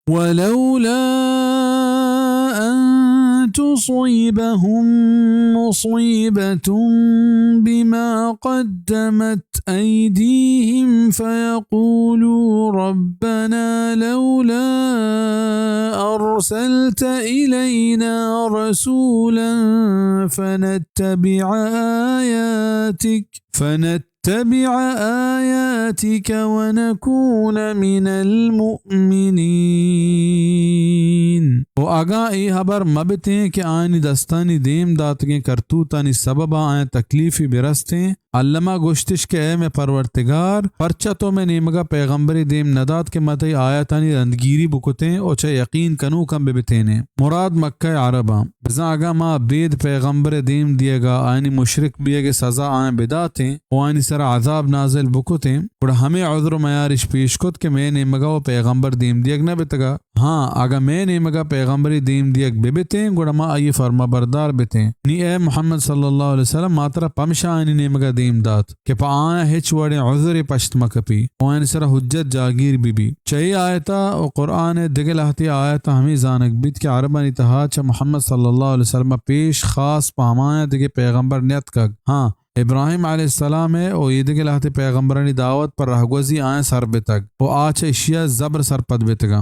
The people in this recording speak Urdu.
ولولا أن تصيبهم مصيبة بما قدمت أيديهم فيقولوا ربنا لولا أرسلت إلينا رسولا فنتبع آياتك ونكون من المؤمنين. و آگاہ ای خبر مبتیں کہ آنی دستانی دیم داتگیں کرتوتانی سببا آئیں تکلیفی برستیں. علمہ گوشتش کہ اے میں پرورتگار پرچہ تو میں نیمگا پیغمبری دیم نداد کے متی آیتانی رندگیری بکتیں او چا یقین کنو کم ببتینے. مراد مکہ عربہ بزا آگا ما بید پیغمبر دیم دیے گا آئینی مشرک بیے گے سزا آئیں بداتیں او آئینی سر عذاب نازل بکتیں. اور ہمیں عذر و معیارش پیش کت کہ میں نیمگا و پیغمبر دیم دیگ نہ بتگا. ہاں اگر میں نیمگا پیغمبری دیم دیگ ببتیں گوڑا ما آئی فرما بردار بتیں. نی اے محمد صلی اللہ علیہ وسلم ماترہ پمشا آئینی نیمگا دیم دات کہ پا آیا ہچ وڑے عذر پشت مکپی او آئین سر حجت جاگیر بی چاہی آیتا او قرآن دگل ہتی آیتا ہمیں زانک بیت کہ عربانی تہا چا محمد صلی اللہ علیہ وسلم پیش خاص پامایا دگے پیغمبر نیت کگ. ہاں ابراہیم علیہ السلام ہے او یہ دگل ہتی پیغمبرانی دعوت پر رہگوزی آئیں سر بتگ او آچ اشیاء زبر سر پد بتگا.